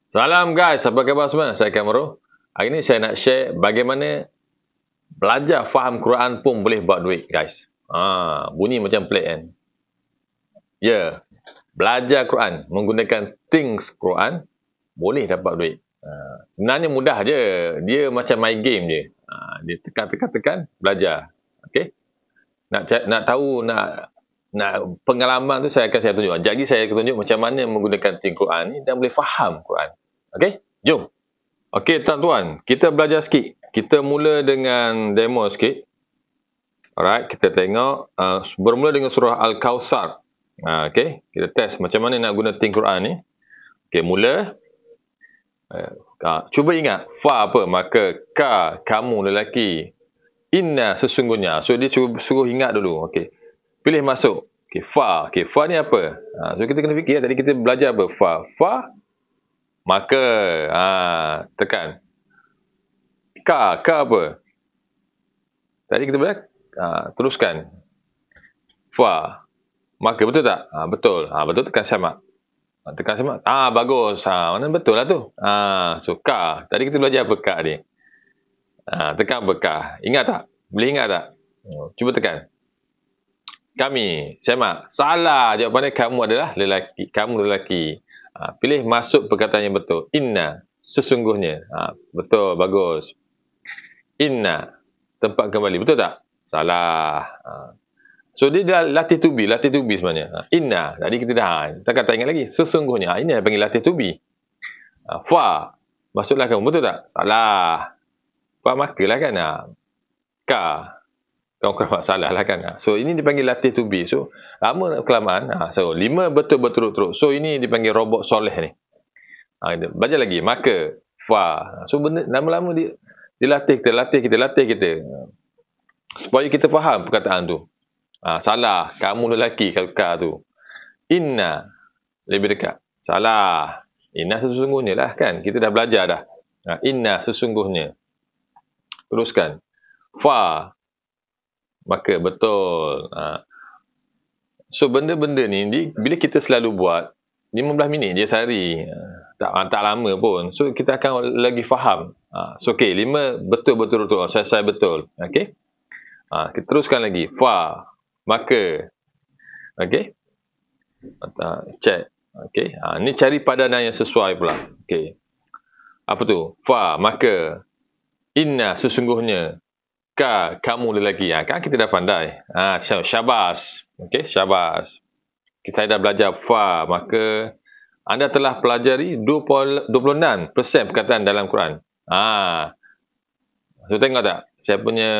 Salam guys, apa khabar semua? Saya Kamro. Hari ini saya nak share bagaimana belajar faham Quran pun boleh buat duit guys. Bunyi macam pelik kan? Ya, belajar Quran menggunakan Things Quran boleh dapat duit. Sebenarnya mudah je. Dia macam main game je. Dia tekan, belajar. Okey? Nak tahu, nak pengalaman tu saya tunjuk. Jadi saya akan tunjuk macam mana menggunakan Things Quran ni dan boleh faham Quran. Okey, jom. Okey, tuan-tuan, kita belajar sikit. Kita mula dengan demo sikit. Alright, kita tengok. Bermula dengan surah Al-Kawthar. Okey, kita test macam mana nak guna Things Quran ni. Okey, mula. Cuba ingat, fa apa? Maka ka, kamu lelaki. Inna, sesungguhnya. So, dia suruh ingat dulu. Okey, pilih masuk. Okey, fa. Okey, fa ni apa? So, kita kena fikir. Tadi kita belajar apa? Fa. Maka, tekan. Ka apa? Tadi kita belajar, teruskan. Fa. Maka, betul tak? Betul. Betul, tekan sama. Tekan sama. Bagus. Mana betul lah tu. So, ka. Tadi kita belajar apa ka ni? Tekan apa ka? Ingat tak? Boleh ingat tak? Cuba tekan. Kami. Semak. Salah. Jawapannya kamu adalah lelaki. Kamu lelaki. Pilih masuk perkataan yang betul. Inna, sesungguhnya. Betul, bagus. Inna, tempat kembali. Betul tak? Salah. So, dia dah latih to be sebenarnya. Inna, tadi kita dah. Tak ingat lagi. Sesungguhnya. Ini yang panggil latih to be. Fa, masuklah kamu. Betul tak? Salah. Fa, makalah kan? Ka, kau kena salah lah kan. So, ini dipanggil latih to be. So, lama kelamaan. So, 5 betul-betul terus. So, ini dipanggil robot soleh ni. Baca lagi. Maka, fa. So, benda lama-lama dilatih kita. Supaya kita faham perkataan tu. Salah. Kamu lelaki kalau ka tu. Inna. Lebih dekat. Salah. Inna sesungguhnya lah kan. Kita dah belajar dah. Inna sesungguhnya. Teruskan. Fa. Maka, betul. So, benda-benda ni, bila kita selalu buat, 15 minit je sehari. Tak lama pun. So, kita akan lagi faham. So, okey, 5 betul-betul. Saya betul. Okey. Kita teruskan lagi. Fa. Maka. Okey. Check. Okey. Ni cari padanan yang sesuai pula. Okey. Apa tu? Fa. Maka. Inna, sesungguhnya. Ka, kamu lelaki. Kan kita dah pandai. Syabas. Okey, syabas. Kita dah belajar fa. Maka, anda telah pelajari 26% perkataan dalam Quran. So, tengok tak? Saya punya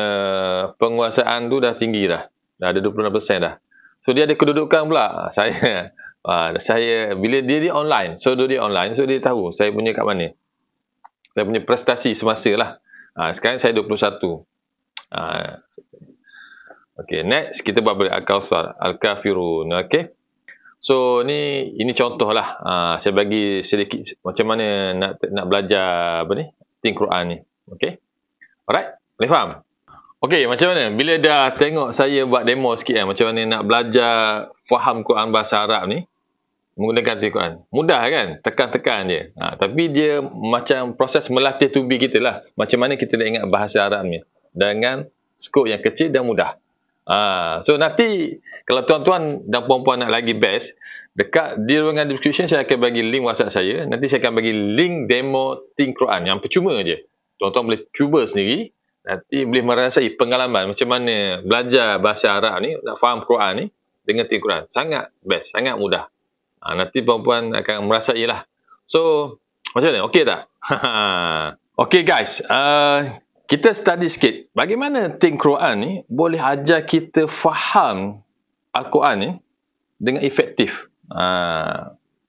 penguasaan tu dah tinggi dah. Dah ada 26% dah. So, dia ada kedudukan pula. Saya bila dia online. So, dia online. So, dia tahu saya punya kat mana. Saya punya prestasi semasa lah. Sekarang saya 21. Okay, next kita buat balik Al-Kawthar, Al-Kafirun. Okay, so ini contoh lah. Saya bagi sedikit macam mana nak belajar apa ni, Things Quran ni. Okay, alright, boleh faham? Okay, macam mana bila dah tengok saya buat demo sikit macam mana nak belajar faham Quran bahasa Arab ni menggunakan Things Quran. Mudah kan? Tekan-tekan je. Tapi dia macam proses melatih tubi kita lah. Macam mana kita nak ingat bahasa Arab ni dengan skop yang kecil dan mudah. So, nanti kalau tuan-tuan dan puan-puan nak lagi best, dekat di ruangan description saya akan bagi link WhatsApp saya. Nanti saya akan bagi link demo Things Quran yang percuma je. Tuan-tuan boleh cuba sendiri. Nanti boleh merasai pengalaman macam mana belajar bahasa Arab ni, nak faham Quran ni dengan Things Quran. Sangat best, sangat mudah. Nanti puan-puan akan merasai lah. So, macam mana? Okey tak? Okey guys. Kita study sikit. Bagaimana Things Quran ni boleh ajar kita faham Al-Quran ni dengan efektif.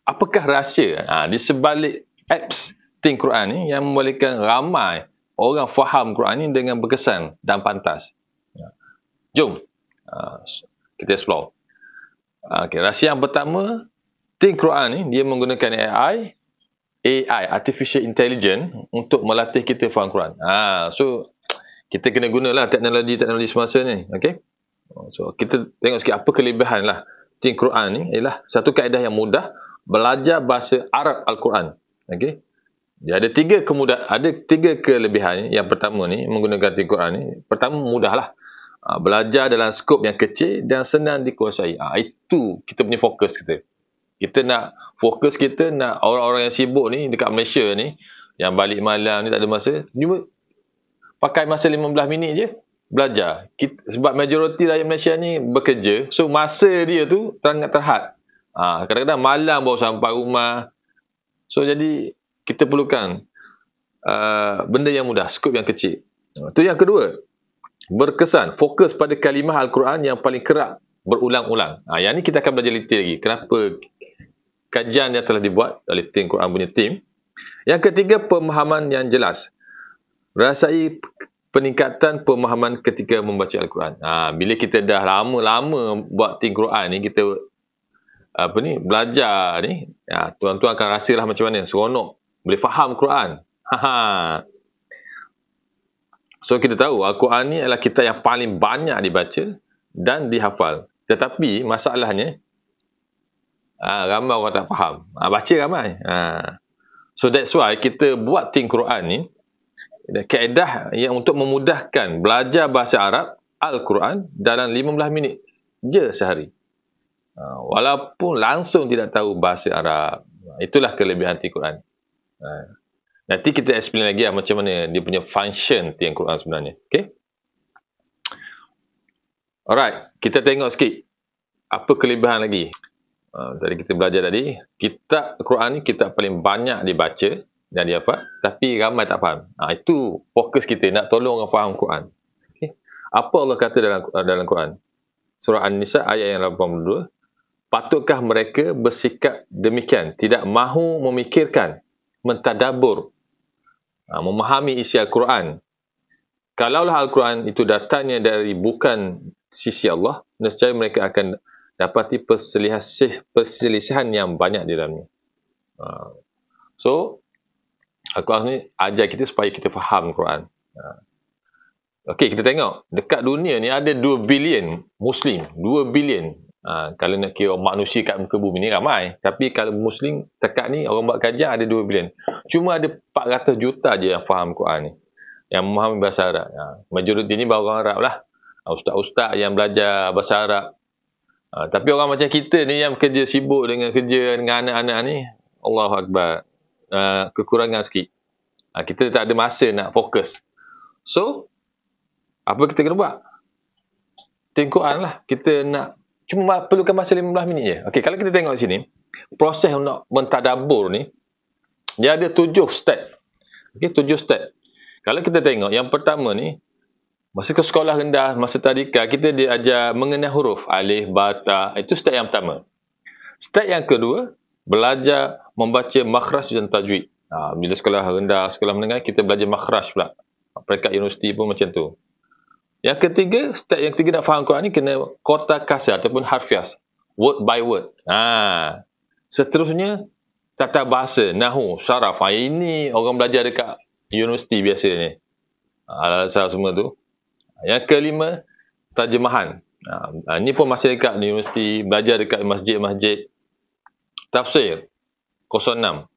Apakah rahsia di sebalik apps Things Quran ni yang membolehkan ramai orang faham Quran ni dengan berkesan dan pantas. Jom kita explore. Okay, rahsia yang pertama, Things Quran ni dia menggunakan AI, Artificial Intelligence, untuk melatih kita faham Quran. So, kita kena gunalah teknologi semasa ni. Okay? So, kita tengok sikit apa kelebihan lah Things Quran ni. Ialah satu kaedah yang mudah belajar bahasa Arab Al-Quran. Okay? Dia ada tiga kelebihan. Yang pertama ni, menggunakan tin Quran ni, pertama mudahlah. Belajar dalam skop yang kecil dan senang dikuasai. Itu kita punya fokus kita. Kita nak fokus kita nak orang-orang yang sibuk ni dekat Malaysia ni, yang balik malam ni tak ada masa, cuma pakai masa 15 minit je belajar. Sebab majoriti rakyat Malaysia ni bekerja, so masa dia tu sangat terhad. Kadang-kadang malam baru sampai rumah. So jadi kita perlukan benda yang mudah, skop yang kecil. Itu yang kedua. Berkesan, fokus pada kalimah Al-Quran yang paling kerap berulang-ulang. Yang ni kita akan belajar detail lagi. Kenapa kajian yang telah dibuat oleh tim Quran punya tim. Yang ketiga, pemahaman yang jelas. Rasai peningkatan pemahaman ketika membaca Al-Quran. Bila kita dah lama-lama buat tim Quran ni, kita belajar ni, tuan-tuan akan rasalah macam mana seronok boleh faham Quran. So kita tahu Al-Quran ni adalah kitab yang paling banyak dibaca dan dihafal. Tetapi masalahnya ramai orang tak faham. Baca ramai. So that's why kita buat tim Quran ni, kaedah yang untuk memudahkan belajar bahasa Arab Al-Quran dalam 15 minit je sehari. Walaupun langsung tidak tahu bahasa Arab. Itulah kelebihan tim Quran. Nanti kita explain lagi macam mana dia punya function tim Quran sebenarnya. Okay? Alright, kita tengok sikit apa kelebihan lagi. Tadi kita belajar tadi, kitab Quran ni kitab paling banyak dibaca dan dihafal, tapi ramai tak faham. Itu fokus kita, nak tolong orang faham Quran. Okay. Apa Allah kata dalam Quran? Surah An-Nisa ayat yang 82. Patutkah mereka bersikap demikian, tidak mahu memikirkan, mentadabur, memahami isi Al-Quran. Kalaulah Al-Quran itu datangnya dari bukan sisi Allah, nescaya mereka akan dapati perselisihan yang banyak di dalamnya. So, Al-Quran ni ajar kita supaya kita faham Quran. Okey, kita tengok. Dekat dunia ni ada 2 bilion Muslim. 2 bilion. Kalau nak kira manusia kat muka bumi ni ramai. Tapi kalau Muslim dekat ni, orang buat kajian ada 2 bilion. Cuma ada 400 juta je yang faham Quran ni. Yang memahami bahasa Arab. Majoriti ni orang Arab lah. Ustaz-ustaz yang belajar bahasa Arab. Tapi orang macam kita ni yang kerja sibuk dengan kerja dengan anak-anak ni, Allahu Akbar. Kekurangan sikit. Kita tak ada masa nak fokus. So, apa kita kena buat? Tim Quran lah. Kita nak cuma perlukan masa 15 minit je. Okey, kalau kita tengok sini, proses untuk mentadabur ni, dia ada 7 step. Okey, 7 step. Kalau kita tengok, yang pertama ni, masa ke sekolah rendah, masa tadika, kita diajar mengenal huruf. Alif, ba, ta. Itu step yang pertama. Step yang kedua, belajar membaca makhraj dan tajwid. Bila sekolah rendah, sekolah menengah, kita belajar makhraj pula. Peringkat universiti pun macam tu. Yang ketiga, step yang ketiga nak faham Quran ni, kena kota kasar ataupun harfiah. Word by word. Seterusnya, tata bahasa, nahu, syaraf. Ini orang belajar dekat universiti biasanya. Al-Azhar semua tu. Yang kelima, terjemahan. Ini pun masih dekat universiti, belajar dekat masjid-masjid. Tafsir, 06.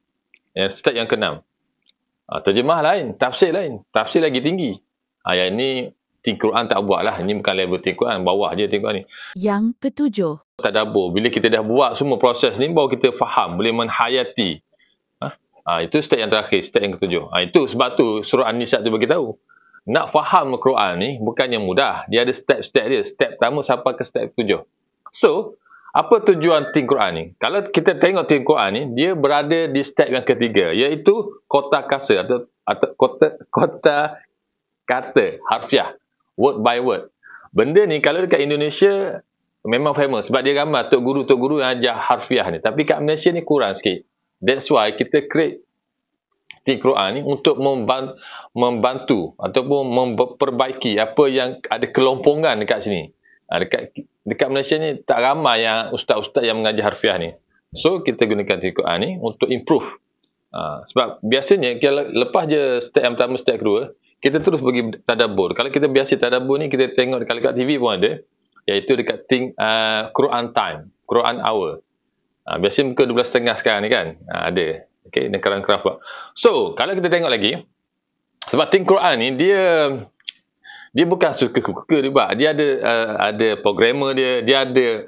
Step yang keenam. Terjemah lain, tafsir lain. Tafsir lagi tinggi. Yang ini, tim Quran tak buat lah. Ini bukan level tim Quran, bawah je tim Quran ni. Yang ketujuh. Tadabbur. Bila kita dah buat semua proses ni, baru kita faham, boleh menhayati. Itu step yang terakhir, step yang ketujuh. Itu sebab tu surah An-Nisa tu bagi tahu. Nak faham Al-Quran ni bukannya mudah. Dia ada step-step dia. Step pertama sampai ke step ketujuh. So, apa tujuan tim Quran ni? Kalau kita tengok tim Quran ni, dia berada di step yang ketiga, iaitu kota kasar atau kota kata, harfiah. Word by word. Benda ni kalau dekat Indonesia memang famous sebab dia ramai tok guru yang ajar harfiah ni. Tapi kat Malaysia ni kurang sikit. That's why kita create tim Quran ni untuk membantu ataupun memperbaiki apa yang ada kelompongan dekat sini. Dekat Malaysia ni tak ramai yang ustaz-ustaz yang mengajar harfiah ni. So kita gunakan tim Quran ni untuk improve. Sebab biasanya kalau lepas je step yang pertama, step kedua, kita terus pergi tadabbur. Kalau kita biasa tadabbur ni, kita tengok kalau kat TV pun ada, iaitu dekat Quran Time, Quran Hour. Biasa muka 12.30 sekarang ni kan, ada. Okey, dan kerang-kerang pula. So, kalau kita tengok lagi, sebab Think Quran ni, dia bukan suka-suka dia buat. Dia ada programmer dia, dia ada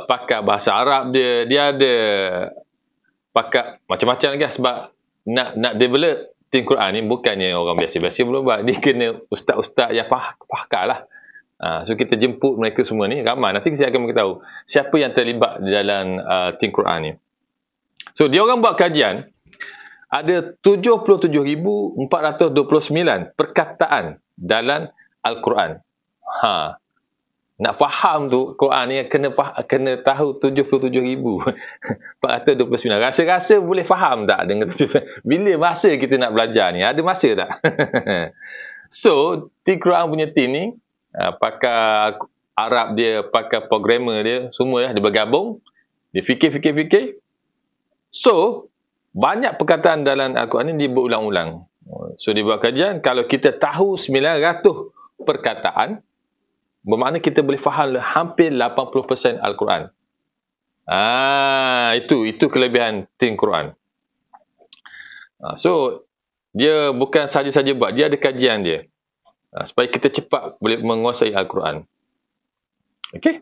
pakar bahasa Arab dia ada pakar macam-macam lagi, sebab nak develop Think Quran ni bukannya orang biasa-biasa belum buat. Dia kena ustaz-ustaz yang pakar lah. So kita jemput mereka semua ni ramai. Nanti kita akan beritahu siapa yang terlibat di dalam Think Quran ni. So dia orang buat kajian, ada 77,429 perkataan dalam Al-Quran. Nak faham tu Quran ni kena tahu 77,429. Rasa-rasa boleh faham tak dengan tu? Bila masa kita nak belajar ni? Ada masa tak? So, Think Quran punya team ni, pakar Arab dia, pakar programmer dia, semua dia bergabung. Dia fikir. So, banyak perkataan dalam Al-Quran ni dia berulang-ulang. So, dia buat kajian, kalau kita tahu 900 perkataan, bermakna kita boleh faham hampir 80% Al-Quran. Itu kelebihan Think Quran. So, dia bukan saja-saja buat, dia ada kajian dia. Supaya kita cepat boleh menguasai Al-Quran. Okey?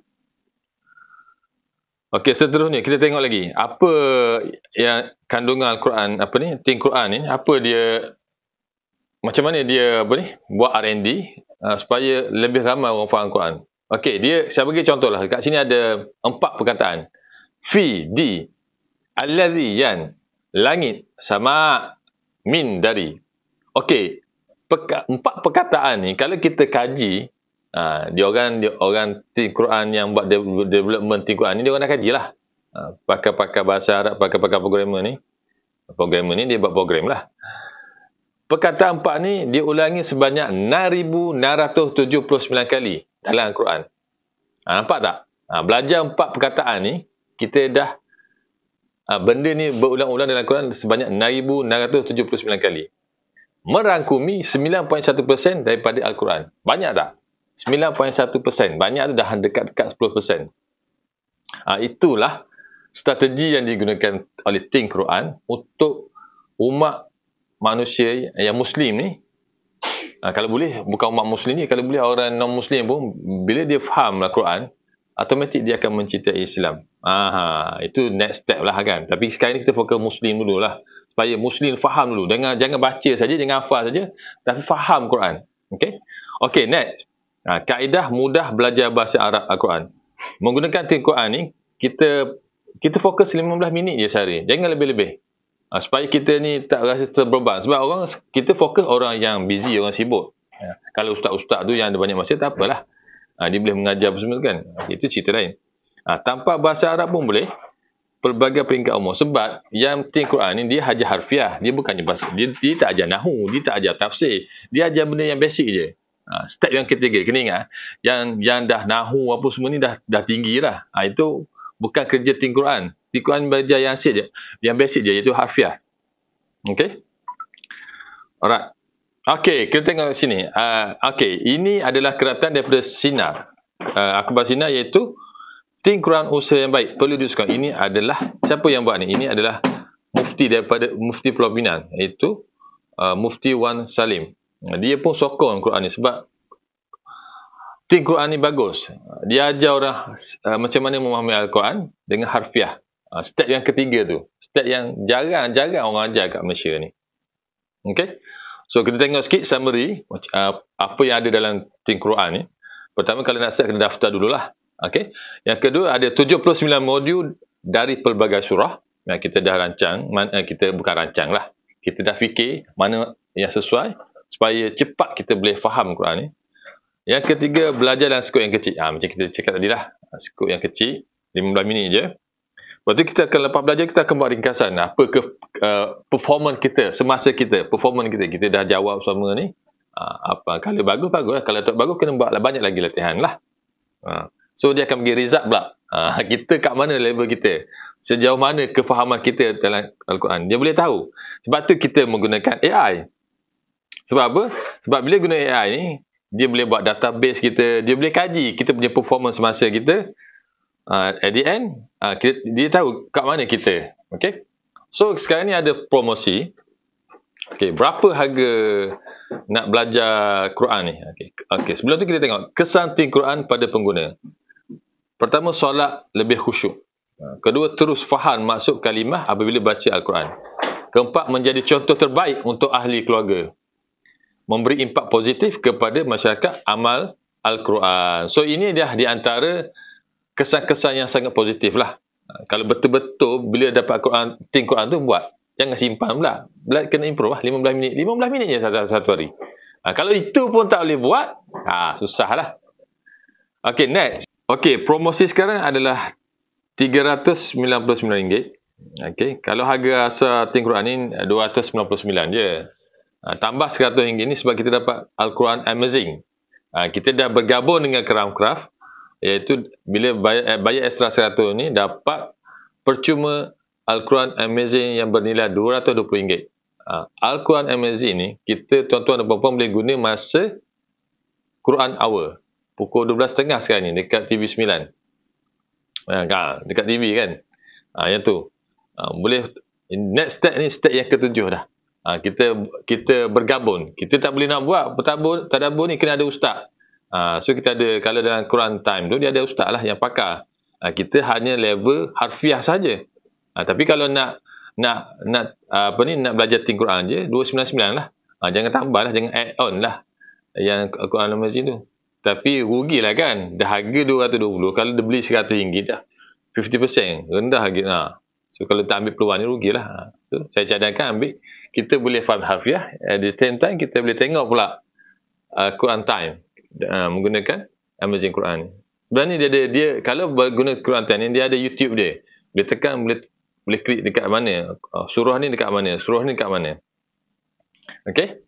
Okey, seterusnya kita tengok lagi. Apa yang kandungan Al-Quran, Think Quran ni, macam mana dia buat R&D supaya lebih ramai orang faham Al-Quran. Okey, saya bagi contoh lah. Kat sini ada 4 perkataan. Fi, di, allazi, yan, langit, sama, min, dari. Okey, 4 perkataan ni kalau kita kaji, dia orang Think Quran yang buat development Think Quran ni, dia orang dah kaji lah. Pakar-pakar bahasa Arab, pakar-pakar programmer ni dia buat program lah. Perkataan 4 ni dia ulangi sebanyak 6,679 kali dalam Al-Quran. Nampak tak? Belajar 4 perkataan ni, kita dah benda ni berulang-ulang dalam Al-Quran sebanyak 6,679 kali. Merangkumi 9.1% daripada Al-Quran. Banyak tak? 9.1%. Banyak tu dah dekat-dekat 10%. Itulah strategi yang digunakan oleh Think Quran untuk umat manusia yang Muslim ni. Kalau boleh, bukan umat Muslim ni, kalau boleh orang non-Muslim pun, bila dia faham Al-Quran, automatik dia akan mencintai Islam. Itu next step lah kan. Tapi sekarang ni kita fokus Muslim dulu lah. Supaya Muslim faham dulu. Jangan baca saja, jangan hafal saja, tapi faham Quran. Okay, next. Kaedah mudah belajar bahasa Arab Al-Quran. Menggunakan Think Quran ni, kita fokus 15 minit je sehari. Jangan lebih-lebih. Supaya kita ni tak rasa terbeban. Sebab kita fokus orang yang busy, orang sibuk. Kalau ustaz-ustaz tu yang ada banyak masa, tak apalah. Dia boleh mengajar semua kan. Itu cerita lain. Tanpa bahasa Arab pun boleh. Pelbagai peringkat umur. Sebab yang Think Quran ni, dia ajar harfiah. Dia bukannya bahasa. Dia tak ajar nahu. Dia tak ajar tafsir. Dia ajar benda yang basic je. Step yang ketiga. Kena ingat. Yang dah nahu apa semua ni dah tinggi lah. Itu bukan kerja Think Quran. Think Quran belajar yang basic je. Yang basic je. Iaitu harfiah. Okay. Alright. Okay. Kita tengok sini. Okay. Ini adalah keratan daripada Sinar. Akhbar Sinar iaitu Think Quran usaha yang baik. Perlu diusahakan. Ini adalah, siapa yang buat ni? Ini adalah mufti daripada Mufti Pulau Pinang. Iaitu Mufti Wan Salim. Dia pun sokong Quran ni sebab Think Quran ni bagus. Dia ajar orang macam mana memahami Al-Quran dengan harfiah. Step yang ketiga tu. Step yang jarang orang ajar kat Malaysia ni. Okay. So kita tengok sikit summary apa yang ada dalam Think Quran ni. Pertama, kalau nak start kena daftar dululah. Okay. Yang kedua, ada 79 modul dari pelbagai surah yang kita dah rancang. Kita bukan rancang lah. Kita dah fikir mana yang sesuai supaya cepat kita boleh faham Quran ni. Yang ketiga, belajar dalam skop yang kecil. Macam kita cakap tadi lah. Skop yang kecil, 15 minit je. Lepas tu kita akan lepas belajar, kita akan buat ringkasan. Apa performance kita, semasa kita, performance kita. Kita dah jawab semua ni. Kalau bagus lah. Kalau tak bagus, kena buat banyak lagi latihan lah. So dia akan bagi result pula. Kita kat mana level kita. Sejauh mana kefahaman kita dalam Al-Quran. Dia boleh tahu. Sebab tu kita menggunakan AI. Sebab apa? Sebab bila guna AI ni, dia boleh buat database kita. Dia boleh kaji kita punya performance semasa kita. At the end, dia tahu kat mana kita. Okay? So sekarang ni ada promosi. Okey, berapa harga nak belajar Quran ni? Okey, sebelum tu kita tengok kesan tin Quran pada pengguna. Pertama, solat lebih khusyuk. Kedua, terus faham maksud kalimah apabila baca Al-Quran. Keempat, menjadi contoh terbaik untuk ahli keluarga. Memberi impak positif kepada masyarakat amal Al-Quran. So ini dah di antara kesan-kesan yang sangat positif lah. Kalau betul-betul bila dapat Quran, tin Quran tu buat. Jangan simpan pula. Kena improve lah 15 minit. 15 minit je satu hari. Kalau itu pun tak boleh buat, susah lah. Okay, next. Okay, promosi sekarang adalah RM399. Okay, kalau harga asal tin Quran ni RM299 je. Tambah RM100 ni sebab kita dapat Al-Quran Amazing. Kita dah bergabung dengan Keramcraft, iaitu bila bayar ekstra RM100 ni dapat percuma Al-Quran Amazing yang bernilai RM220. Al-Quran Amazing ni kita tuan-tuan dan puan-puan boleh guna masa Quran Hour pukul 12.30 sekarang ni dekat TV9. Dekat TV kan. Yang tu. Boleh next step ni step yang ke-7 dah. Kita bergabung. Kita tak boleh nak buat tadabbur ni kena ada ustaz. So kita ada, kalau dalam Quran Time tu dia ada ustaz lah yang pakar. Kita hanya level harfiah saja. Tapi kalau nak belajar tin Quran je 299 lah. Jangan tambah lah, jangan add on lah yang Quran Amazing tu. Tapi rugilah kan. Dah harga 220, kalau dia beli RM100 dah 50% rendah harga. So kalau tak ambil peluang ni rugilah. So saya cadangkan ambil, kita boleh faham harfiah, at the same time kita boleh tengok pula Quran Time menggunakan Amazing Quran ni. Sebenarnya dia kalau guna Quran Time ni dia ada YouTube dia. Boleh tekan, boleh klik dekat mana, surah ni dekat mana, surah ni dekat mana. Okey.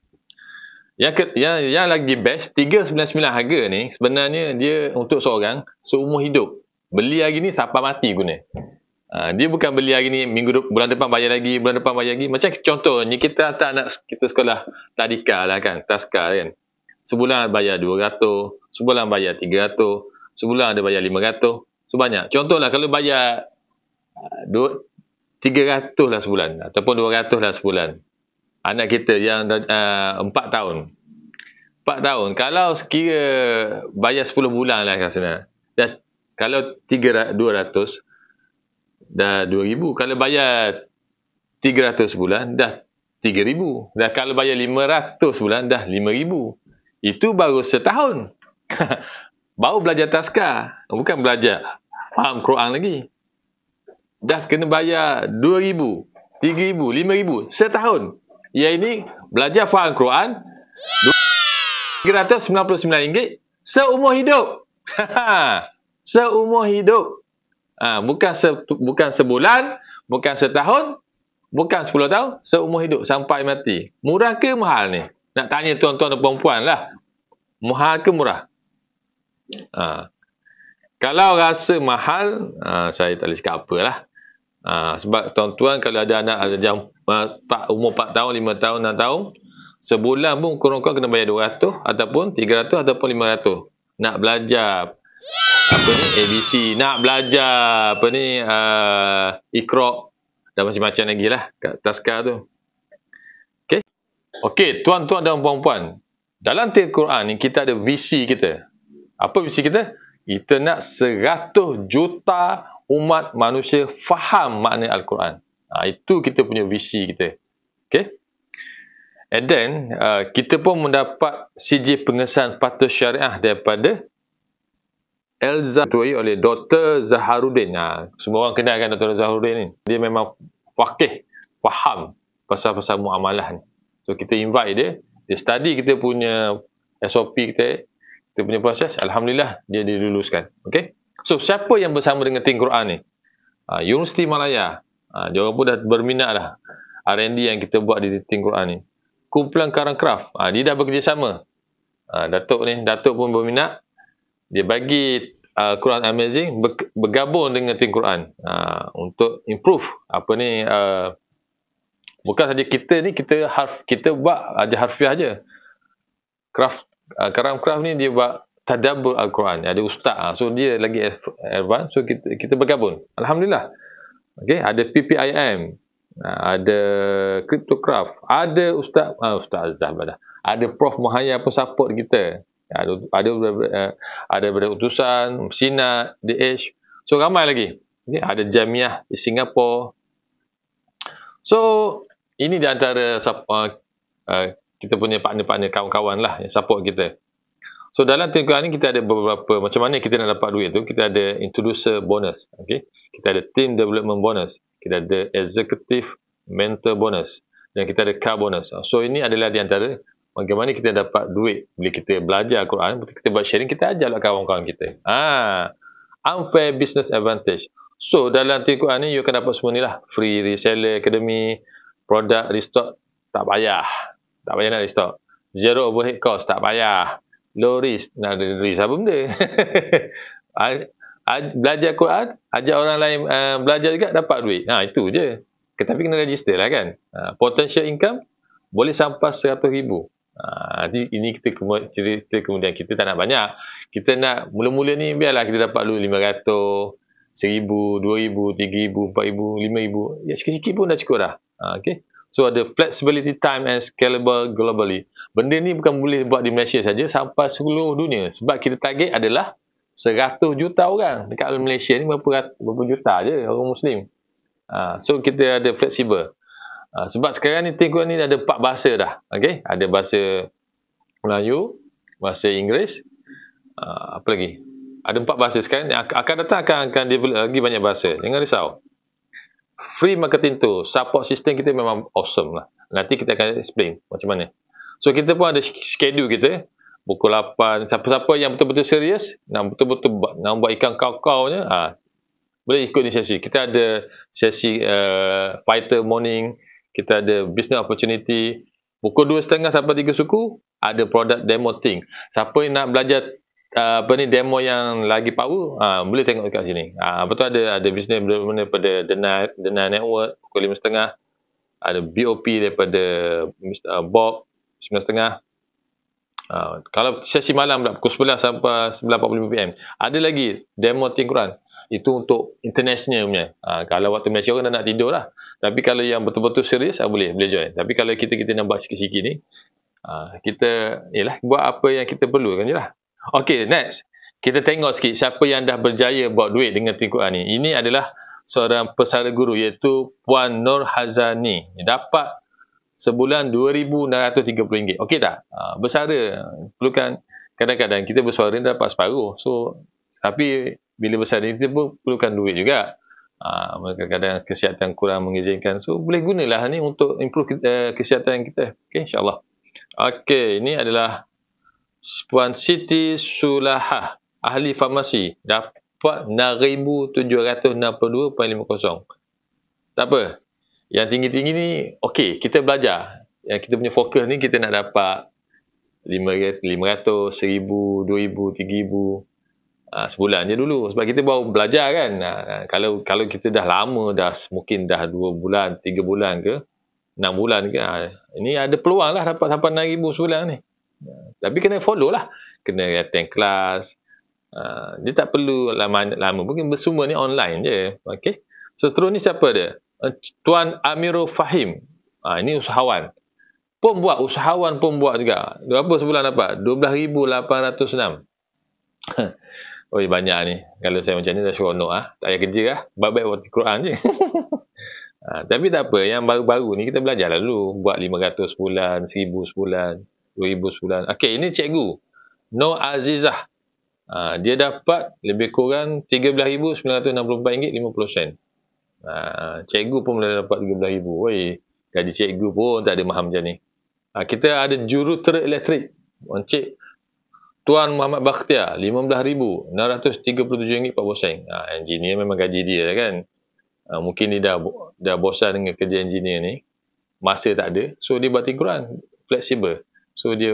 Yang lagi best, 399 harga ni sebenarnya dia untuk seorang seumur hidup. Beli hari ni sampai mati guna. Dia bukan beli hari ni, bulan depan bayar lagi, bulan depan bayar lagi. Macam contohnya kita tak nak kita sekolah tadika lah kan, taska kan. Sebulan bayar 200, sebulan bayar 300, sebulan ada bayar 500. So banyak. Contohlah kalau bayar 300 lah sebulan ataupun 200 lah sebulan. Anak kita yang 4 tahun. 4 tahun. Kalau sekira bayar 10 bulan lah kat sana. Dan kalau 200 dah 2,000. Kalau bayar 300 sebulan dah 3,000. Dan kalau bayar 500 sebulan dah 5,000. Itu baru setahun. Baru belajar taska. Bukan belajar faham Quran lagi. Dah kena bayar 2,000, 3,000, 5,000 setahun. Yang ini belajar faham Quran RM399 seumur hidup. Seumur hidup. Bukan sebulan, bukan setahun, bukan 10 tahun, seumur hidup sampai mati. Murah ke mahal ni? Nak tanya tuan-tuan dan puan-puan lah. Mahal ke murah? Kalau rasa mahal, saya tak boleh cakap apa lah. Sebab tuan-tuan kalau ada anak yang umur 4 tahun, 5 tahun, 6 tahun, sebulan pun kurang-kurang kena bayar 200 ataupun 300 ataupun 500. Nak belajar ABC, nak belajar Iqra dan macam-macam lagi lah kat taska tu. Okey, tuan-tuan dan puan-puan, dalam tin Quran ni kita ada visi kita. Apa visi kita? Kita nak 100 juta umat manusia faham makna Al-Quran. Itu kita punya visi kita. Okay? And then, kita pun mendapat CJ pengesahan patut syariah daripada Elza dituai oleh Dr. Zaharuddin. Semua orang kenal kan Dr. Zaharuddin ni. Dia memang faqih, faham pasal-pasal muamalah ni. So, kita invite dia. Dia study kita punya SOP kita punya proses. Alhamdulillah, dia diluluskan. Okay? So, siapa yang bersama dengan tin Quran ni? Universiti Malaya. Dia orang pun dah berminat dah. R&D yang kita buat di tin Quran ni. Kumpulan Keramcraft. Dia dah bekerjasama. Datuk pun berminat. Dia bagi Quran Amazing bergabung dengan tin Quran. Untuk improve. Bukan saja kita ni, kita buat aja harfiah aja. Keramcraft ni dia buat tadabbur Al-Quran. Ada ustaz. So dia lagi advance. So kita bergabung. Alhamdulillah. Okay, ada PPIM. Ada Cryptocraft, ada Ustaz Azhar dah. Ada Prof Mahaya pun support kita. Ada beberapa utusan, Sinat, DH. So ramai lagi. Ada Jamiah di Singapura. So ini di antara kita punya partner-partner, kawan-kawan lah yang support kita. So dalam Tengkuan ni kita ada beberapa, macam mana kita nak dapat duit tu, kita ada introducer bonus, okay? Kita ada team development bonus, kita ada executive mentor bonus, dan kita ada car bonus. So ini adalah di antara bagaimana kita dapat duit bila kita belajar Quran, bila kita buat sharing, kita ajarlah kawan-kawan kita. Unfair business advantage. So dalam Tengkuan ni you akan dapat semua ni lah, free reseller academy, product restock tak payah nak restock, zero overhead cost tak payah, low risk. Nak risk apa benda? Belajar Quran, ajar orang lain belajar juga, dapat duit. Itu je. Tapi kena register lah kan. Potential income boleh sampai 100,000. Ini kita cerita kemudian kita tak nak banyak. Kita nak mula-mula ni biarlah kita dapat dulu 500, 1,000, 2,000, 3,000, 4,000, 5,000. Ya, sikit-sikit pun dah cukup dah. Okay. So ada flexibility time and scalable globally. Benda ni bukan boleh buat di Malaysia saja, sampai seluruh dunia. Sebab kita target adalah 100 juta orang. Dekat Malaysia ni berapa juta je orang Muslim. So kita ada fleksibel. Sebab sekarang ni Tengkuan ni ada 4 bahasa dah. Okay? Ada bahasa Melayu, bahasa Inggeris, apa lagi? Ada 4 bahasa sekarang. Akan datang akan develop lagi banyak bahasa. Jangan risau. Free marketing tool, support system kita memang awesome lah. Nanti kita akan explain macam mana. So kita pun ada schedule kita. Pukul 8, siapa-siapa yang betul-betul serius, nak betul-betul nak buat ikan kau-kaunya, boleh ikut ni sesi. Kita ada sesi fighter morning, kita ada business opportunity. Pukul 2.30 sampai 3 suku, ada product demo thing. Siapa yang nak belajar demo yang lagi power, boleh tengok dekat sini. Betul ada business daripada Dena Network pukul 5.30, ada BOP daripada Mr. Bob 9.30. Kalau sesi malam pukul 11 sampai 9.45 PM, ada lagi demo Quran. Itu untuk international punya. Kalau waktu Malaysia orang dah nak tidur lah. Tapi kalau yang betul-betul serius, boleh join. Tapi kalau kita nak buat sikit-sikit ni, kita buat apa yang kita perlukan je lah. Okay, next. Kita tengok sikit siapa yang dah berjaya buat duit dengan Quran ni. Ini adalah seorang pesara guru, iaitu Puan Nur Hazani. Dapat sebulan RM2,630. Okey tak? Bersara. Perlukan, kadang-kadang kita bersuara ni dapat separuh. So, tapi bila bersara kita pun perlukan duit juga. Kadang-kadang kesihatan kurang mengizinkan. So, boleh gunalah ni untuk improve kesihatan kita. Okay, insyaAllah. Okay, ini adalah Puan Siti Sulahah, ahli farmasi, dapat 6,762.50. Tak apa. Yang tinggi-tinggi ni, okey, kita belajar. Yang kita punya fokus ni, kita nak dapat 500, 1,000, 2,000, 3,000 sebulan je dulu. Sebab kita baru belajar kan. Kalau kita dah lama, mungkin dah 2 bulan, 3 bulan ke, 6 bulan ke, ini ada peluang lah dapat sampai 6,000 sebulan ni. Tapi kena follow lah. Kena attend kelas. Dia tak perlu lama. Mungkin semua ni online je. Okay. Seterusnya ni siapa dia? Tuan Amirul Fahim. Ini usahawan. Usahawan pun buat juga. Berapa sebulan dapat? 12,806. Banyak ni. Kalau saya macam ni dah seronok lah. Tak payah kerja lah. Baik-baik buat Quran je. Tapi tak apa. Yang baru-baru ni kita belajar lah dulu. Buat 500 sebulan, 1,000 sebulan, 2,000 sebulan. Okey, ini cikgu Nur Azizah. Dia dapat lebih kurang RM13,964.50. Cikgu pun boleh dapat RM13,000. Gaji cikgu pun tak ada mahal macam ni. Kita ada jurutera elektrik. Encik Tuan Muhammad Bakhtiar, RM15,637.40. Engineer memang gaji dia kan. Mungkin dia dah bosan dengan kerja engineer ni. Masa tak ada. So dia buat Quran. Fleksibel. So dia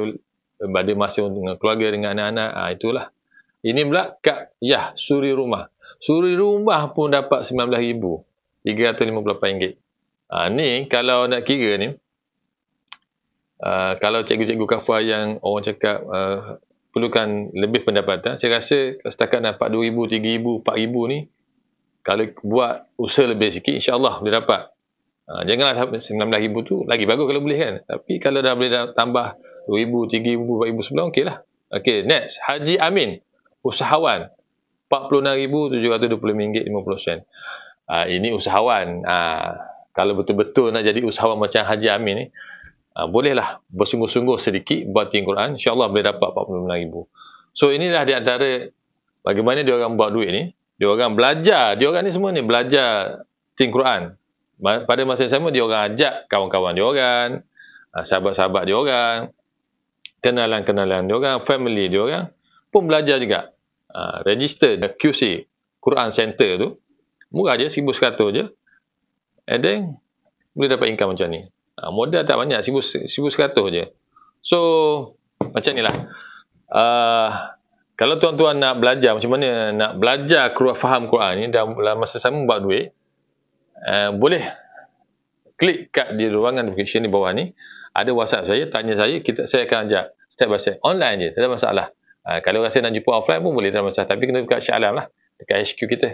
ada masa dengan keluarga, dengan anak-anak. Itulah. Ini pula Kak Yah Suri Rumah. Suri Rumah pun dapat RM9,358. Ni kalau nak kira ni, kalau cikgu-cikgu kafar yang orang cakap perlukan lebih pendapatan, saya rasa setakat dapat 2,000, 3,000, 4,000 ni, kalau buat usaha lebih sikit, insyaAllah boleh dapat. Janganlah 19,000 tu lagi bagus kalau boleh kan. Tapi kalau dah boleh tambah 2,000, 3,000, 4,000 sebulan, okey lah. Okey, next. Haji Amin, usahawan. RM46,720.50. Ini usahawan. Kalau betul-betul nak jadi usahawan macam Haji Amin ni, bolehlah bersungguh-sungguh sedikit buat tim Quran. InsyaAllah boleh dapat RM46,000. So inilah di antara bagaimana dia orang buat duit ni. Dia orang belajar. Dia orang ni semua ni belajar tim Quran. Pada masa yang sama, dia orang ajak kawan-kawan dia orang, sahabat-sahabat dia orang, kenalan-kenalan dia orang, family dia orang pun belajar juga. Register QC Quran Center tu murah je, 1,100 je, and then boleh dapat income macam ni. Modal tak banyak, 1,100 je. So macam ni lah. Kalau tuan-tuan nak belajar macam mana nak belajar faham Quran ni dalam masa sama buat duit, boleh klik kat di ruangan description di bawah ni, ada WhatsApp saya, tanya saya, saya akan ajak step by step, online je, tak ada masalah. Kalau rasa nak jumpa offline pun boleh, tak ada masalah, tapi kena dekat Shah Alam lah, dekat HQ kita.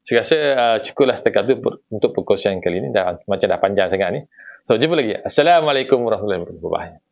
Saya rasa cukuplah setakat tu untuk perkongsian kali ni, macam dah panjang sangat ni. So jumpa lagi. Assalamualaikum warahmatullahi wabarakatuh.